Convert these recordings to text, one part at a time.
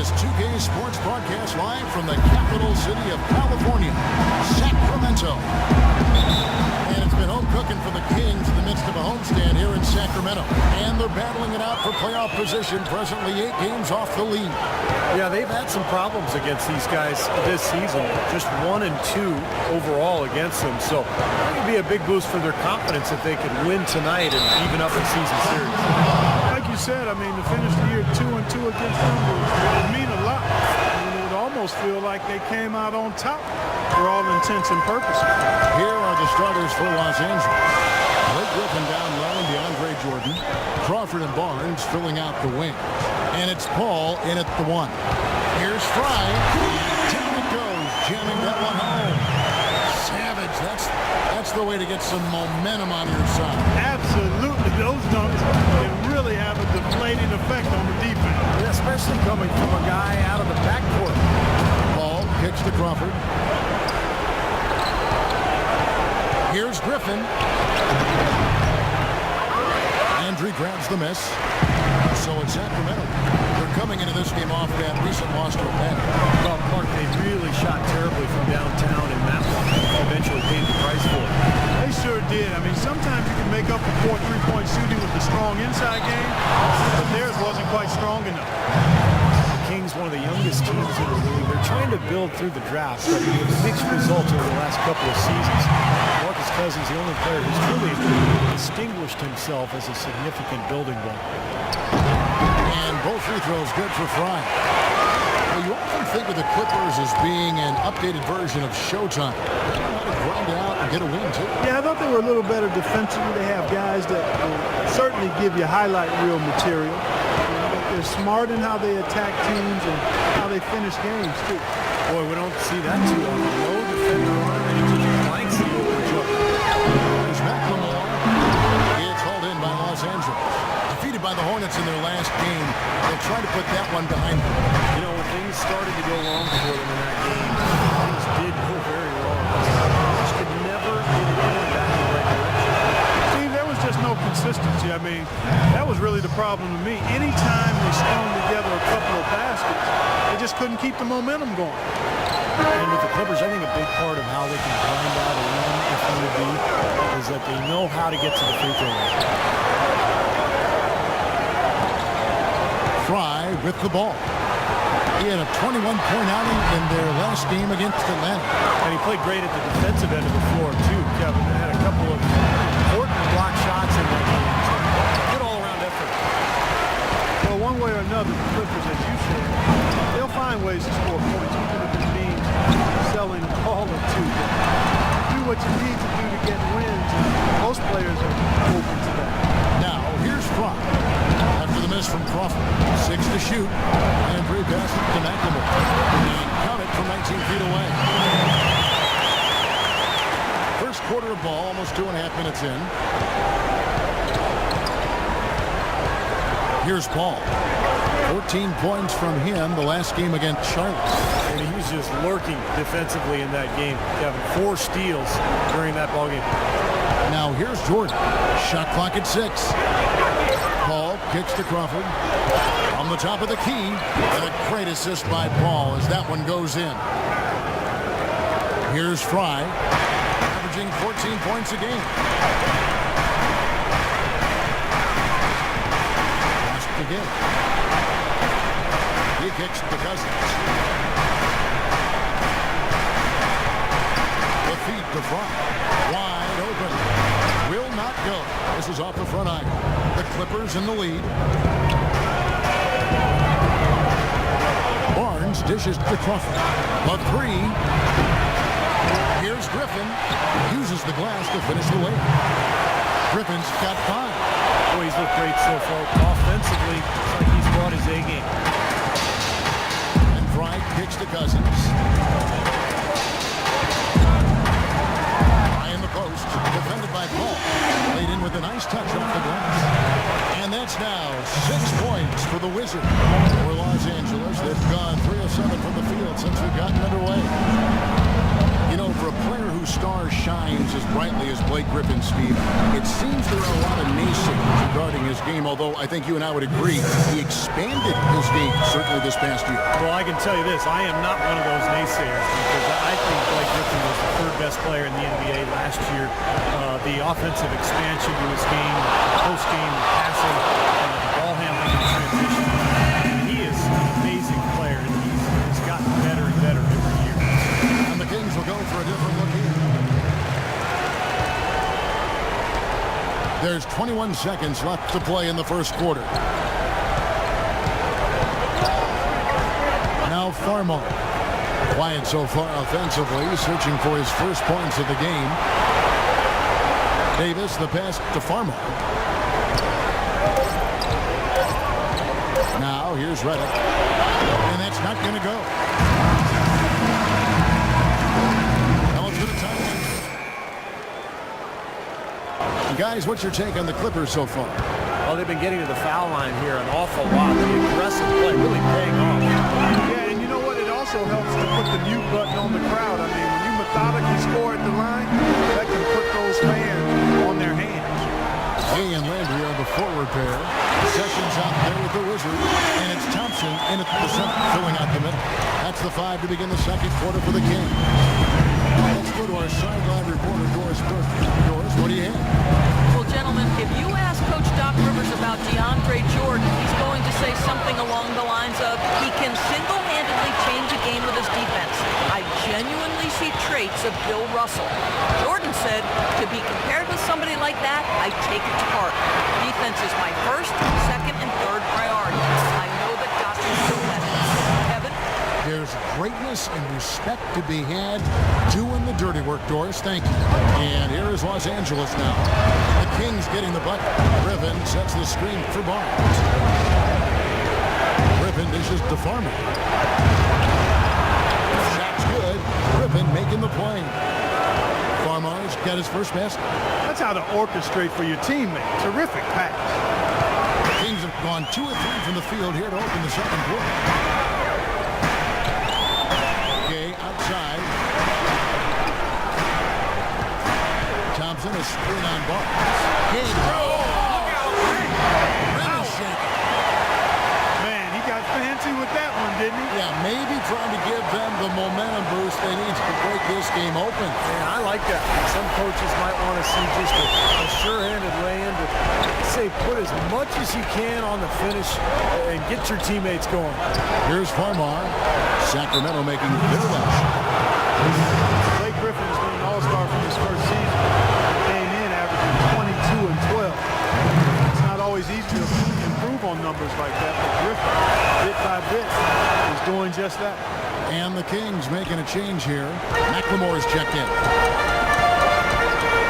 this 2K Sports broadcast live from the capital city of California, Sacramento. And it's been home cooking for the Kings in the midst of a homestand here in Sacramento. And they're battling it out for playoff position, presently 8 games off the lead. Yeah, they've had some problems against these guys this season. Just 1 and 2 overall against them. So that would be a big boost for their confidence if they could win tonight and even up the season series. Like you said, I mean, to finish the year 2 and 2 against them would mean a lot. I mean, it would almost feel like they came out on top for all intents and purposes. Here are the starters for Los Angeles. Blake Griffin down low and DeAndre Jordan. Crawford and Barnes filling out the wing. And it's Paul in at the 1. Here's Fry. Down it goes, jamming that one home. Savage, that's the way to get some momentum on your side. Absolutely, those dunks can really have a deflating effect on the defense. Yeah, especially coming from a guy out of the backcourt. Paul kicks to Crawford. Here's Griffin. Andrew grabs the miss. So it's Sacramento. They're coming into this game off that recent loss to Atlanta. Well, Mark, they really shot terribly from downtown, and that one eventually paid the price for it. They sure did. I mean, sometimes you can make up for poor three-point shooting with a strong inside game, but theirs wasn't quite strong enough. The Kings, one of the youngest teams in the league. They're trying to build through the draft, but with mixed results over the last couple of seasons. Marcus Cousins, the only player who's really distinguished himself as a significant building block. And both free throws good for Fry. Well, you often think of the Clippers as being an updated version of Showtime. They know how to grind out and get a win, too. Yeah, I thought they were a little better defensively. They have guys that will certainly give you highlight reel material. They're smart in how they attack teams and how they finish games, too. Boy, we don't see that too often. Low defender on it, and just blanks the open jumper. There's McLemore. It's hauled in by Los Angeles. Defeated by the Hornets in their last game. They'll try to put that one behind them. You know, when things started to go wrong for them in that game, things did go very wrong. Just could never get it going back in the right direction. Steve, there was just no consistency. I mean, that was really the problem to me. Anytime they strung together a couple of baskets, they just couldn't keep the momentum going. And with the Clippers, I think a big part of how they can grind out a win, if need be, is that they know how to get to the free throw line. Fry with the ball. He had a 21-point outing in their last game against Atlanta. And he played great at the defensive end of the floor, too, Kevin. They had a couple of important block shots in that game. So good all-around effort. Well, one way or another, the Clippers, as you said, they'll find ways to score points, even if it means selling all or two. Do what you need to do to get wins, and most players are open to that. Now, here's Fry. After the miss from Crawford. 6 to shoot. And Bree passes to McLemore. And count it from 19 feet away. First quarter of ball, almost 2.5 minutes in. Here's Paul. 14 points from him the last game against Charlotte. And he was just lurking defensively in that game, Kevin. 4 steals during that ballgame. Now here's Jordan. Shot clock at 6. Paul kicks to Crawford. On the top of the key. And a great assist by Paul as that one goes in. Here's Fry. Averaging 14 points a game. Pass again. He kicks to Cousins. The feet to Fry. Wide open. Will not go. This is off the front iron. The Clippers in the lead. Barnes dishes to Crawford. A 3. Here's Griffin. Uses the glass to finish the way. Griffin's got 5. Boy, he's looked great so far. Offensively, it's like he's brought his A game. And Fry kicks to Cousins. Post, defended by Paul. Laid in with a nice touch off the glass. And that's now 6 points for the Wizards. For Los Angeles, they've gone 3 of 7 from the field since we've gotten underway. You know, for a player whose star shines as brightly as Blake Griffin's speed. It seems there are a lot of naysayers regarding his game, although I think you and I would agree he expanded his game certainly this past year. Well, I can tell you this. I am not one of those naysayers because I think Blake Griffin was the third best player in the NBA last year. The offensive expansion to his game, post-game passing, ball handling and transition. He is an amazing player, and he's gotten better and better every year. And the Kings will go for a different look here. There's 21 seconds left to play in the first quarter. Now Farmar. Quiet so far offensively, searching for his first points of the game. Davis, the pass to Farmar. Now here's Reddick. And that's not going to go. Now it's going to time. Guys, what's your take on the Clippers so far? Well, they've been getting to the foul line here an awful lot. The aggressive play really paying off. Yeah, and you know what? It also helps to put the mute button on the crowd. I mean, when you methodically score at the line, that can put those fans on their hands. Hay and Landry are the forward pair. Sessions out there with the Wizards. And it's Thompson in at the center, filling out the middle. That's the 5 to begin the second quarter for the Kings. Let's go to our sideline reporter, Doris Burke. Doris, what do you have? Well, gentlemen, if you ask Coach Doc Rivers about DeAndre Jordan, he's going to say something along the lines of, he can single-handedly change a game with his defense. I genuinely see traits of Bill Russell. Jordan said, to be compared with somebody like that, I take it to heart. Defense is my first, second, and third priority. I know that Doc is still at it. Kevin? There's greatness and respect to be had doing the dirty work, Doris. Thank you. And here is Los Angeles now. The Kings getting the bucket. Griffin sets the screen for Barnes. Griffin dishes to Farmer. Shot's good. Griffin making the play. Farmer's got his first basket. That's how to orchestrate for your teammate. Terrific pass. The Kings have gone 2 or 3 from the field here to open the second quarter. Outside. Thompson, a screen on Barnes. Good throw. Man, he got fancy with that one, didn't he? Yeah, maybe trying to give them the momentum boost they need to break this game open. Yeah, I like that. Some coaches might want to see just a sure-handed lay-in, but say put as much as you can on the finish and get your teammates going. Here's Farmar. Sacramento making their last. Blake Griffin has been an all-star from his first season. Came in averaging 22 and 12. It's not always easy to improve on numbers like that, but Griffin, bit by bit, is doing just that. And the Kings making a change here. McLemore's checked in.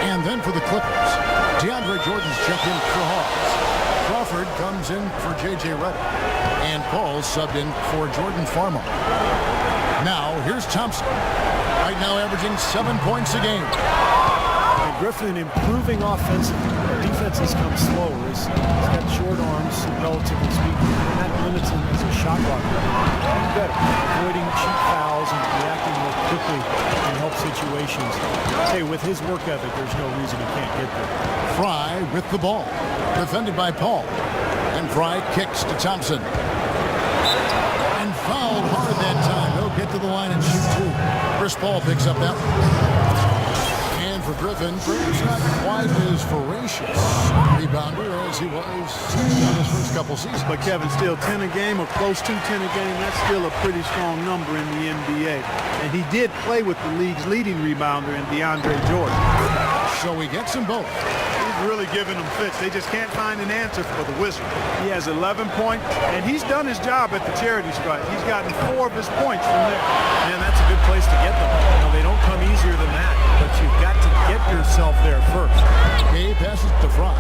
And then for the Clippers, DeAndre Jordan's checked in for Hawks. Crawford comes in for J.J. Redick. And Paul subbed in for Jordan Farmar. Now, here's Thompson. Right now averaging 7 points a game. And Griffin improving offensively. Defense has come slower. He's got short arms, relatively speaking, and that limits him as a shot blocker. He's better, avoiding cheap fouls and reacting more quickly in help situations. Hey, with his work ethic, there's no reason he can't get there. Fry with the ball. Defended by Paul. And Fry kicks to Thompson. And fouled hard that time. He'll get to the line and shoot 2. Chris Paul picks up that one. And for Griffin, perhaps not quite as voracious rebounder as he was in his first couple seasons. But Kevin, still 10 a game or close to 10 a game, that's still a pretty strong number in the NBA. And he did play with the league's leading rebounder in DeAndre Jordan. So he gets them both. He's really giving them fits. They just can't find an answer for the Wizards. He has 11 points, and he's done his job at the charity stripe. He's gotten 4 of his points from there. Man, that's a good place to get them. You know, they don't come easier than that, but you've got to get yourself there first. Gay passes to Fry.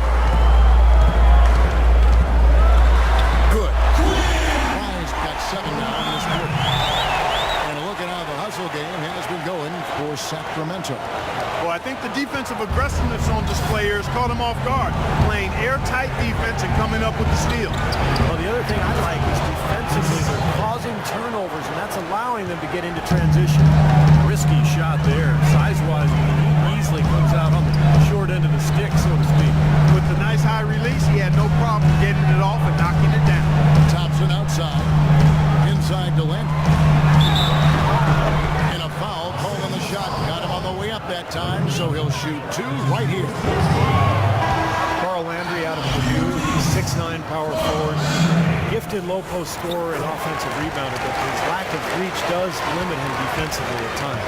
Good. Fry's got 7 now in this quarter. And look at how the hustle game has been going for Sacramento. Well, I think the defensive aggressiveness on display here has caught him off guard. Playing airtight defense and coming up with the steal. Well, the other thing I like is defensively they're causing turnovers, and that's allowing them to get into transition. Risky shot there. Size-wise, he easily comes out on shoot two right here. Carl Landry out of Purdue. He's 6'9" power forward. Gifted low post scorer and offensive rebounder, but his lack of reach does limit him defensively at times.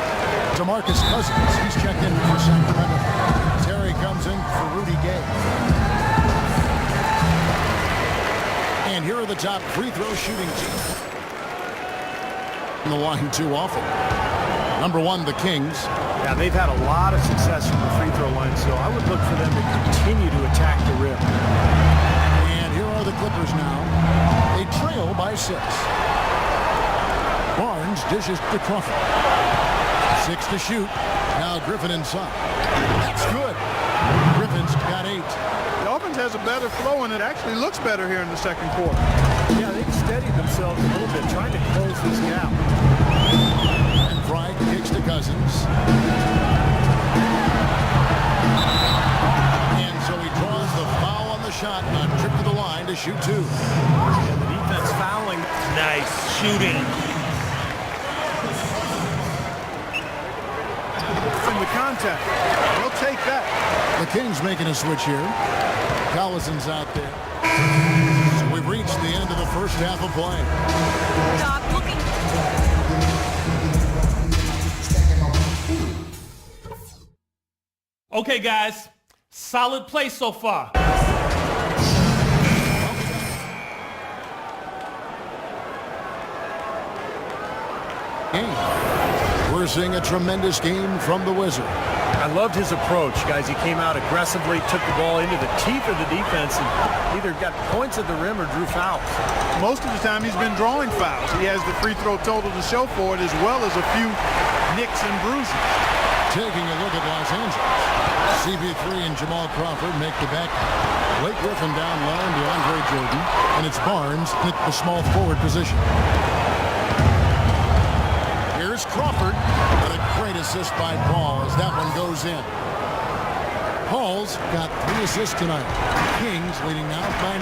DeMarcus Cousins, he's checked in for Sacramento. Terry comes in for Rudy Gay. And here are the top free throw shooting teams. The line too often. Number one, the Kings. Yeah, they've had a lot of success from the free throw line, so I would look for them to continue to attack the rim. And here are the Clippers now. They trail by 6. Barnes dishes to Crawford. 6 to shoot. Now Griffin inside. That's good. Griffin's got 8. The offense has a better flow, and it actually looks better here in the second quarter. Yeah, they've steadied themselves a little bit, trying to close this gap. And Fry kicks to Cousins. And so he draws the foul on the shot, a trip to the line to shoot 2. And the defense fouling. Nice shooting. From the contact. They'll take that. The Kings making a switch here. Collison's out there. So we've reached the end of the first half of play. Doc, looking. Okay, guys. Solid play so far. Game. We're seeing a tremendous game from the Wizard. I loved his approach, guys. He came out aggressively, took the ball into the teeth of the defense, and either got points at the rim or drew fouls. Most of the time he's been drawing fouls. He has the free throw total to show for it, as well as a few nicks and bruises. Taking a look at Los Angeles. CB3 and Jamal Crawford make the back. Blake Griffin down low and DeAndre Jordan. And it's Barnes at the small forward position. Here's Crawford. But a great assist by Paul as that one goes in. Paul's got 3 assists tonight. Kings leading now by 9.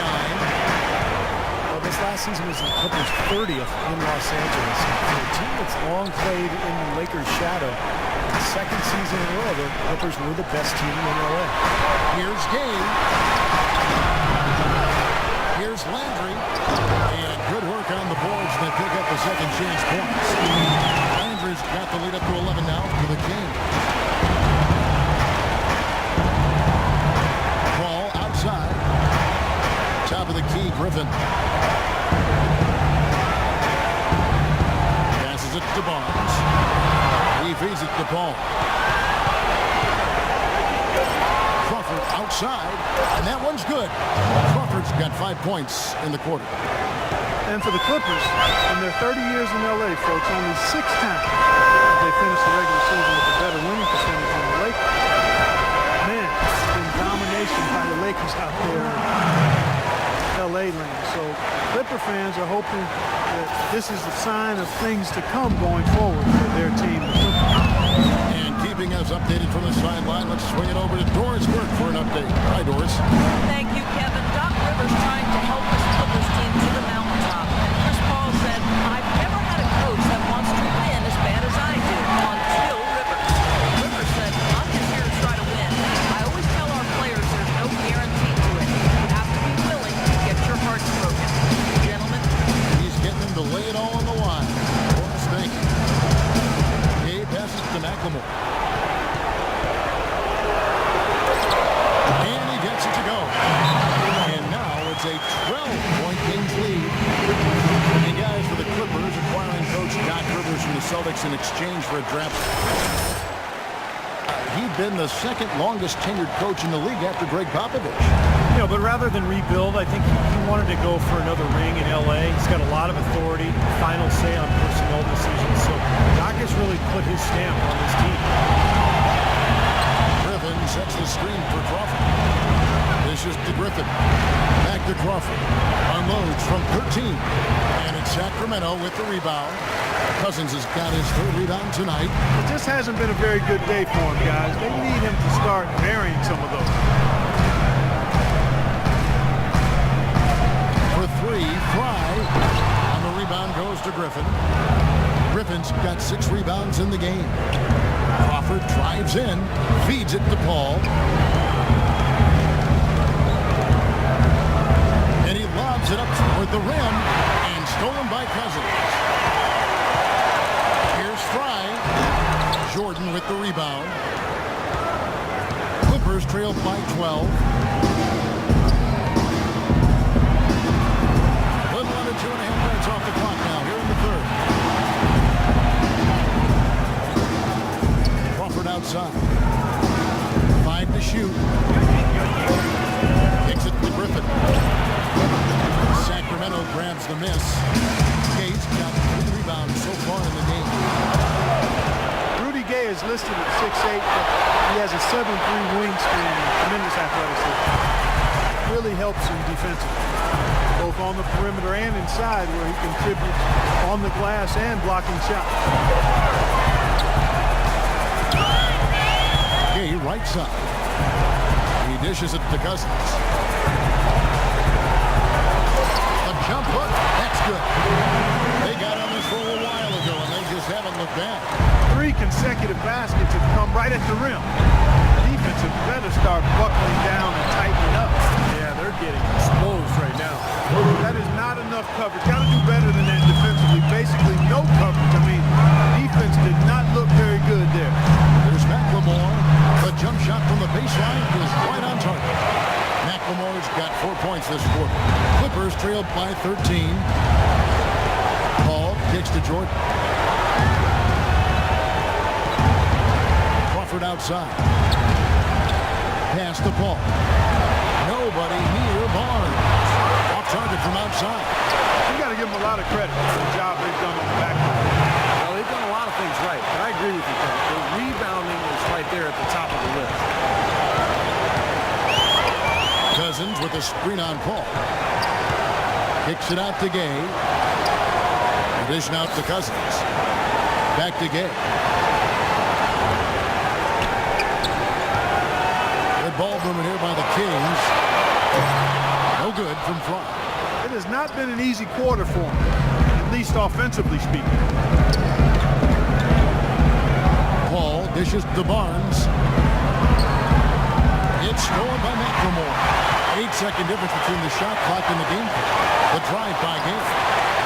Well, this last season was the Clippers' 30th in Los Angeles. For a team that's long played in the Lakers' shadow, the second season in a row, the Clippers were the best team in LA. Here's Gay. Here's Landry. And good work on the boards. They pick up the second chance points. Landry's got the lead up to 11 now for the Kings. Ball outside. Top of the key, Griffin. Passes it to Barnes. He feeds it to Paul. Crawford outside, and that one's good. Crawford's got 5 points in the quarter. And for the Clippers, in their 30 years in LA, folks, only 6 times they finished the regular season with a better winning percentage than the Lakers. Man, it's been domination by the Lakers out there in LA land. So Clipper fans are hoping that this is a sign of things to come going forward for their team. And keeping us updated from the sideline, let's swing it over to Doris Burke for an update. Hi, Doris. Thank you, Kevin. Doc Rivers trying to help this Clippers team to the mountaintop. Chris Paul said, I've never had a coach that wants to win as bad as I do until Rivers. Rivers said, I'm just here to try to win. I always tell our players there's no guarantee to it. You have to be willing to get your hearts broken. Gentlemen. He's getting them to lay it all on the line. Doris, thank you. Gay passes to McLemore. And he gets it to go. And now it's a 12-point Kings lead. And guys, for the Clippers, acquiring coach Doc Rivers from the Celtics in exchange for a draft. He'd been the second longest tenured coach in the league after Greg Popovich. You know, but rather than rebuild, I think he wanted to go for another ring in LA. He's got a lot of authority, final say on personnel decisions. So Doc has really put his stamp on this team. Griffin sets the screen for Crawford. This is to Griffin. Back to Crawford. Unloads from 13. And it's Sacramento with the rebound. Cousins has got his 3rd rebound tonight. It just hasn't been a very good day for him, guys. They need him to start varying some of those. For 3, Fry. On the rebound goes to Griffin. Griffin's got 6 rebounds in the game. Crawford Crawford drives in, feeds it to Paul. And he lobs it up toward the rim, and stolen by Cousins. Here's Fry. Jordan with the rebound. Clippers trail by 12. Little under 2.5 minutes off the clock now here in the third. Crawford outside. 5 to shoot. Kicks it to Griffin. Sacramento grabs the miss. Gates got 3 rebounds so far in the game. Rudy Gay is listed at 6'8", but he has a 7'3" wingspan, tremendous athleticism. Really helps him defensively, both on the perimeter and inside, where he contributes on the glass and blocking shots. Gay right side. He dishes it to Cousins. A jump hook. That's good. They got on this for a while ago, and they just haven't looked back. 3 consecutive baskets have come right at the rim. Defense had better start buckling down and tightening up. Yeah, they're getting exposed right now. That is not enough coverage. Got to do better than that defensively. Basically no coverage. I mean, defense did not look very good there. There's McLemore. The jump shot from the baseline is right on target. McLemore's got 4 points this quarter. Clippers trailed by 13. Paul kicks to Jordan. Crawford outside. Pass to Paul. Nobody near Barnes. Off target from outside. You got to give them a lot of credit for the job they've done on the back line. Well, they've done a lot of things right, but I agree with you, Ken. The rebounding is right there at the top of the list. Cousins with a screen on Paul. Kicks it out to Gay. Addition out to Cousins. Back to Gay. Good ball movement here by the Kings. No good from Fry. It has not been an easy quarter for him, at least offensively speaking. Paul dishes to Barnes. It's stolen by McLemore. 8-second difference between the shot clock and the game clock. The drive by Gay.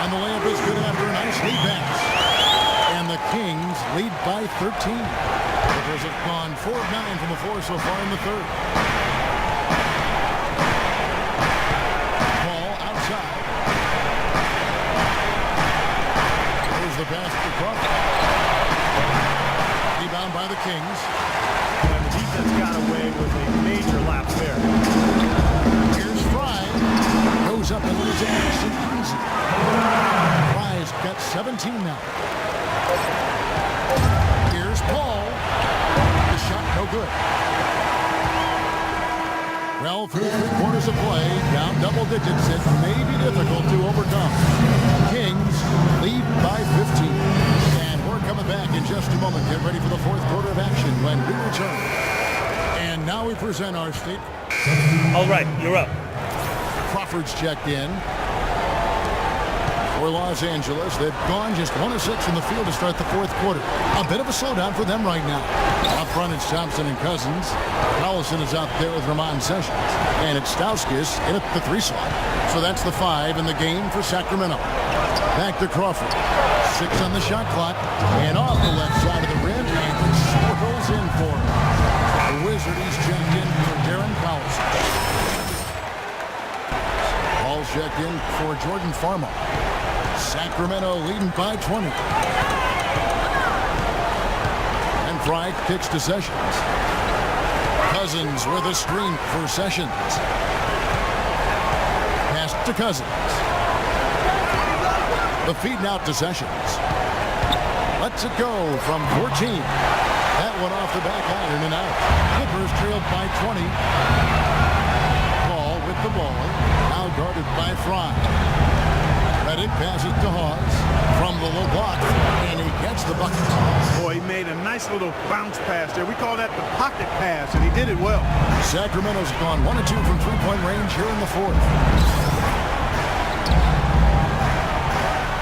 And the layup is good after a nice lead pass. And the Kings lead by 13. Clippers have gone 4 of 9 from the floor so far in the third. Paul outside. There's the pass to Crawford. Rebound by the Kings. And the defense got away with a major lapse there. Here's Fry. Goes up and it's nice and easy. Fry's got 17 now. Here's Paul. The shot no good. Well, through 3 quarters of play, down double digits, it may be difficult to overcome. Kings lead by 15. And we're coming back in just a moment. Get ready for the 4th quarter of action when we return. And now we present our state. All right, you're up. Crawford's checked in for Los Angeles. They've gone just 1 of 6 from the field to start the 4th quarter. A bit of a slowdown for them right now. Up front, it's Thompson and Cousins. Collison is out there with Ramon Sessions. And it's Stauskas in at the 3 slot. So that's the 5 in the game for Sacramento. Back to Crawford. 6 on the shot clock. And off the left side of the rim. And it swirls in for him. The Wizard, he's checked in for Darren Collison. Ball checked in for Jordan Farmer. Sacramento leading by 20. And Fry kicks to Sessions. Cousins with a screen for Sessions. Pass to Cousins. The feed now to Sessions. Lets it go from 14. That one off the back iron and out. Clippers trailed by 20. Paul with the ball. Now guarded by Fry. Reddick passes to Hawes from the low block, and he gets the bucket. Boy, he made a nice little bounce pass there. We call that the pocket pass, and he did it well. Sacramento's gone 1 of 2 from 3-point range here in the 4th.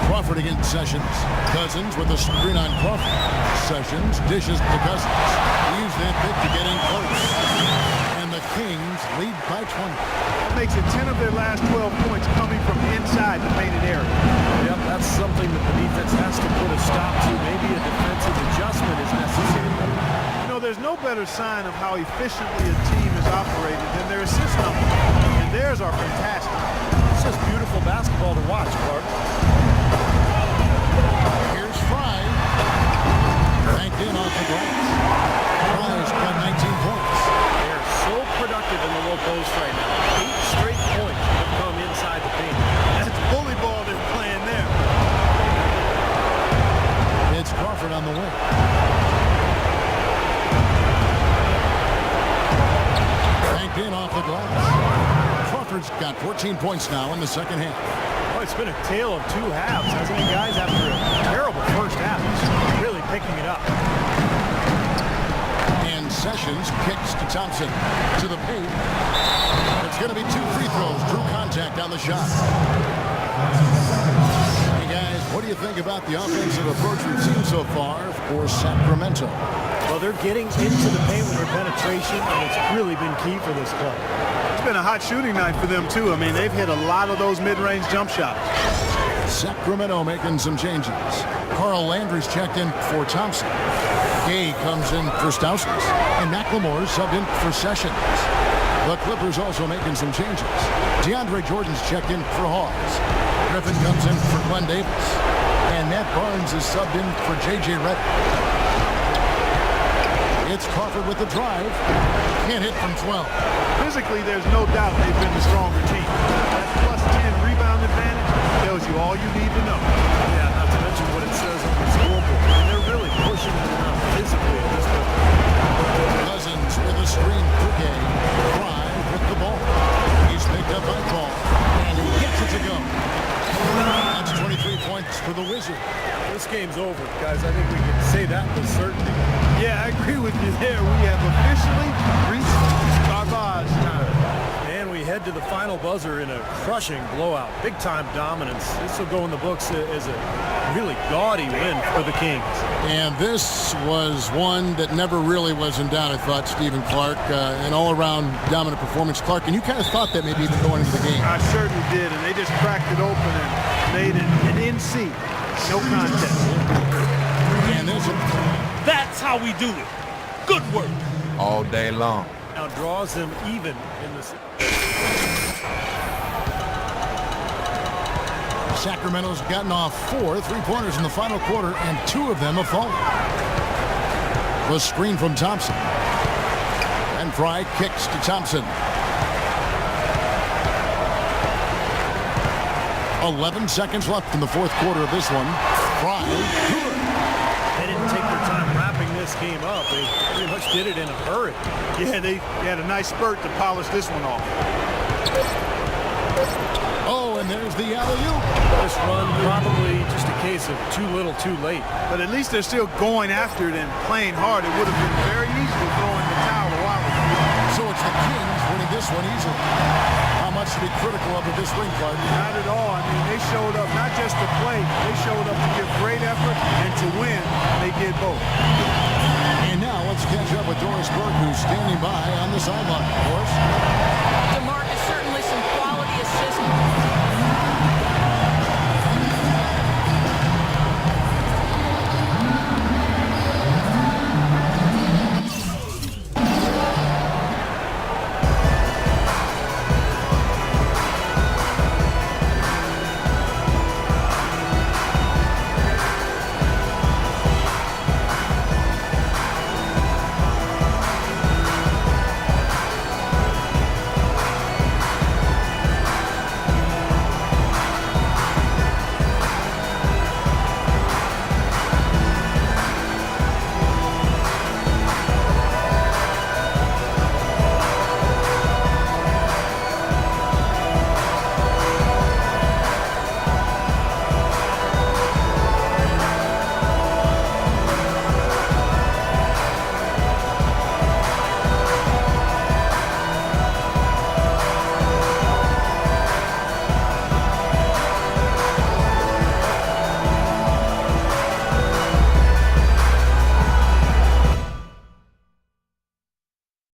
Crawford Crawford against Sessions. Cousins with a screen on Crawford. Sessions dishes to Cousins. Use that bit to get in close. And the Kings lead by 20. That makes it 10 of their last 12 points coming from inside the painted area. Yep, that's something that the defense has to put a stop to. Maybe a defensive adjustment is necessary. You know, there's no better sign of how efficiently a team is operated than their assist numbers. And theirs are fantastic. It's just beautiful basketball to watch, Clark. Here's Fry. Banked in off the glass. Fry's got 19 points. They are so productive in the low post right now. 8 straight points have come inside the paint. That's bully ball they're playing there. It's Crawford on the wing. Banked in off the glass. Crawford's got 14 points now in the second half. Oh, it's been a tale of two halves, hasn't it, guys? After a terrible first half, it's really picking it up. And Sessions kicks to Thompson. To the paint. It's going to be 2 free throws. Drew contact on the shot. Hey, guys, what do you think about the offensive approach we've seen so far for Sacramento? Well, they're getting into the paint with their penetration, and it's really been key for this club. It's been a hot shooting night for them, too. I mean, they've hit a lot of those mid-range jump shots. Sacramento making some changes. Carl Landry's checked in for Thompson. Gay comes in for Stauskas. And McLemore subbed in for Sessions. The Clippers also making some changes. DeAndre Jordan's checked in for Hawes. Griffin comes in for Glenn Davis. And Matt Barnes is subbed in for J.J. Redick. It's Crawford with the drive. Can't hit from 12. Physically, there's no doubt they've been the stronger team. That plus 10 rebound advantage tells you all you need to know. Yeah, not to mention what it says on the scoreboard. And they're really pushing it around physically at this point. Cousins with a screen for Gay. Fry with the ball. He's picked up by Paul. And he gets it to go. That's 23 points for the Wizards. This game's over, guys. I think we can say that with certainty. Yeah, I agree with you there. We have officially reached garbage time. And we head to the final buzzer in a crushing blowout. Big-time dominance. This will go in the books as a really gaudy win for the Kings. And this was one that never really was in doubt, I thought, Stephen Clark. An all-around dominant performance. Clark, and you kind of thought that maybe even going into the game. I certainly did, and they just cracked it open and made it an NC. No contest. And there's That's how we do it. Good work. All day long. Now draws them even in this. Sacramento's gotten off 4 3-pointers in the final quarter, and 2 of them have fallen. The screen from Thompson. And Fry kicks to Thompson. 11 seconds left in the fourth quarter of this one. Fry. They didn't take their time wrapping this game up. They pretty much did it in a hurry. Yeah, they had a nice spurt to polish this one off. Oh, and there's the alley-oop. This run probably just a case of too little too late. But at least they're still going after it and playing hard. It would have been very easy to throw in the towel a while ago. So it's the Kings winning this one easily. How much to be critical of this ring, Clark? Not at all. I mean, they showed up not just to play. They showed up to give great effort and to win. They did both. And now let's catch up with Doris Burke, who's standing by on the sideline. Doris?